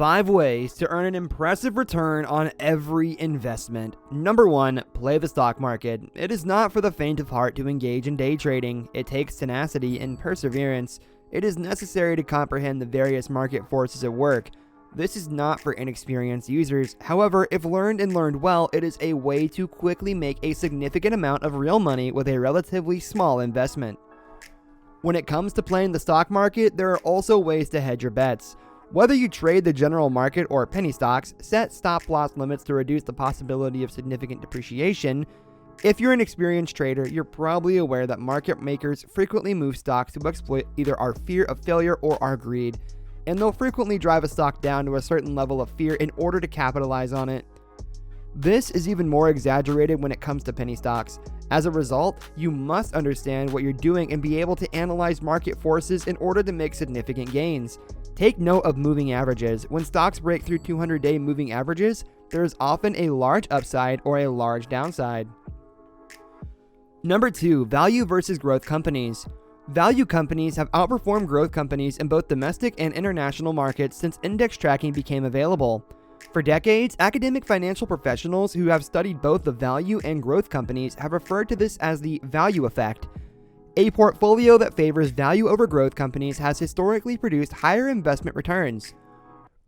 5 ways to earn an impressive return on every investment. Number 1, play the stock market. It is not for the faint of heart to engage in day trading. It takes tenacity and perseverance. It is necessary to comprehend the various market forces at work. This is not for inexperienced users. However, if learned and learned well, it is a way to quickly make a significant amount of real money with a relatively small investment. When it comes to playing the stock market, there are also ways to hedge your bets. Whether you trade the general market or penny stocks, set stop-loss limits to reduce the possibility of significant depreciation. If you're an experienced trader, you're probably aware that market makers frequently move stocks to exploit either our fear of failure or our greed, and they'll frequently drive a stock down to a certain level of fear in order to capitalize on it. This is even more exaggerated when it comes to penny stocks. As a result, you must understand what you're doing and be able to analyze market forces in order to make significant gains. Take note of moving averages. When stocks break through 200-day moving averages, there is often a large upside or a large downside. Number 2, value versus growth companies. Value companies have outperformed growth companies in both domestic and international markets since index tracking became available. For decades, academic financial professionals who have studied both the value and growth companies have referred to this as the value effect. A portfolio that favors value over growth companies has historically produced higher investment returns.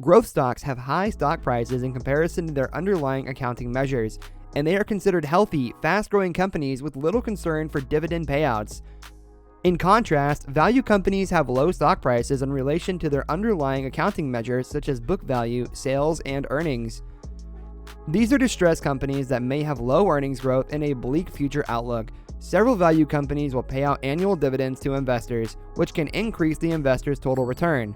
Growth stocks have high stock prices in comparison to their underlying accounting measures, and they are considered healthy, fast-growing companies with little concern for dividend payouts. In contrast, value companies have low stock prices in relation to their underlying accounting measures such as book value, sales, and earnings. These are distressed companies that may have low earnings growth and a bleak future outlook. Several value companies will pay out annual dividends to investors, which can increase the investor's total return.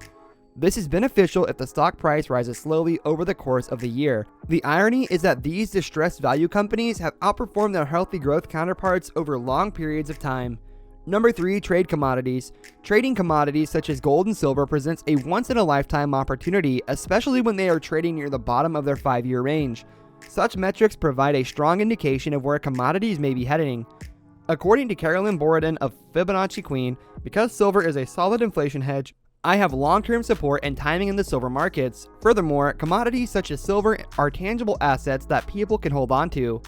This is beneficial if the stock price rises slowly over the course of the year. The irony is that these distressed value companies have outperformed their healthy growth counterparts over long periods of time. Number 3, trade commodities. Trading commodities such as gold and silver presents a once-in-a-lifetime opportunity, especially when they are trading near the bottom of their 5-year range. Such metrics provide a strong indication of where commodities may be heading. According to Carolyn Boroden of Fibonacci Queen, because silver is a solid inflation hedge, I have long-term support and timing in the silver markets. Furthermore, commodities such as silver are tangible assets that people can hold on to.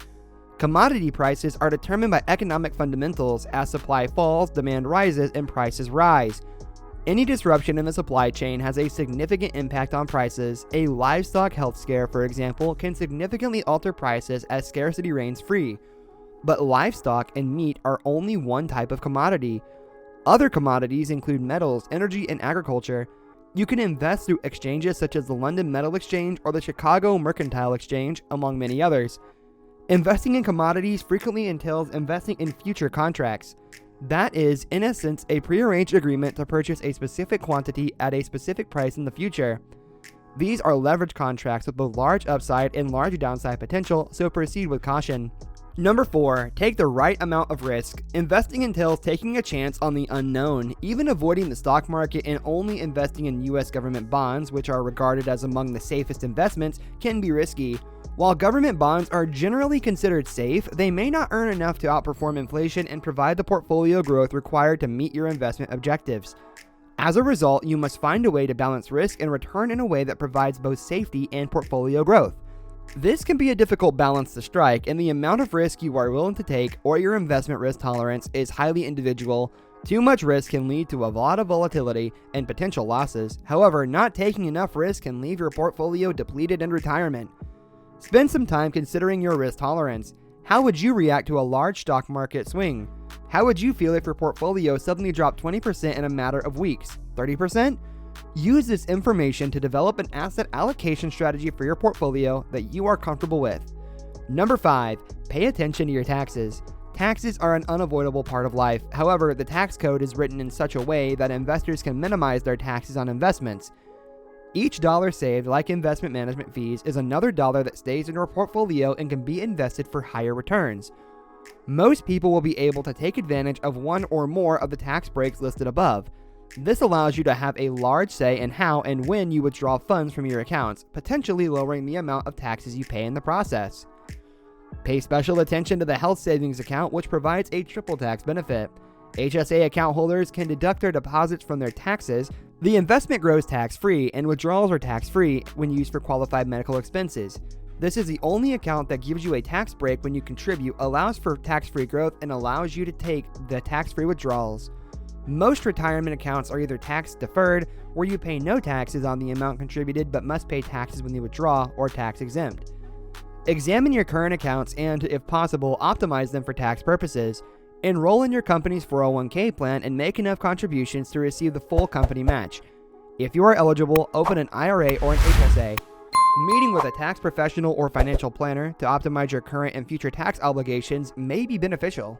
Commodity prices are determined by economic fundamentals. As supply falls, demand rises, and prices rise. Any disruption in the supply chain has a significant impact on prices. A livestock health scare, for example, can significantly alter prices as scarcity reigns free. But livestock and meat are only one type of commodity. Other commodities include metals, energy, and agriculture. You can invest through exchanges such as the London Metal Exchange or the Chicago Mercantile Exchange, among many others. Investing in commodities frequently entails investing in future contracts. That is, in essence, a prearranged agreement to purchase a specific quantity at a specific price in the future. These are leveraged contracts with both large upside and large downside potential, so proceed with caution. Number 4, take the right amount of risk. Investing entails taking a chance on the unknown. Even avoiding the stock market and only investing in US government bonds, which are regarded as among the safest investments, can be risky. While government bonds are generally considered safe, they may not earn enough to outperform inflation and provide the portfolio growth required to meet your investment objectives. As a result, you must find a way to balance risk and return in a way that provides both safety and portfolio growth. This can be a difficult balance to strike, and the amount of risk you are willing to take or your investment risk tolerance is highly individual. Too much risk can lead to a lot of volatility and potential losses. However, not taking enough risk can leave your portfolio depleted in retirement. Spend some time considering your risk tolerance. How would you react to a large stock market swing? How would you feel if your portfolio suddenly dropped 20% in a matter of weeks? 30%? Use this information to develop an asset allocation strategy for your portfolio that you are comfortable with. Number 5, pay attention to your taxes. Taxes are an unavoidable part of life. However, the tax code is written in such a way that investors can minimize their taxes on investments. Each dollar saved, like investment management fees, is another dollar that stays in your portfolio and can be invested for higher returns. Most people will be able to take advantage of one or more of the tax breaks listed above. This allows you to have a large say in how and when you withdraw funds from your accounts, potentially lowering the amount of taxes you pay in the process. Pay special attention to the health savings account, which provides a triple tax benefit. HSA account holders can deduct their deposits from their taxes. The investment grows tax-free, and withdrawals are tax-free when used for qualified medical expenses. This is the only account that gives you a tax break when you contribute, allows for tax-free growth, and allows you to take the tax-free withdrawals. Most retirement accounts are either tax-deferred, where you pay no taxes on the amount contributed but must pay taxes when you withdraw, or tax-exempt. Examine your current accounts and, if possible, optimize them for tax purposes. Enroll in your company's 401k plan and make enough contributions to receive the full company match. If you are eligible, open an IRA or an HSA. Meeting with a tax professional or financial planner to optimize your current and future tax obligations may be beneficial.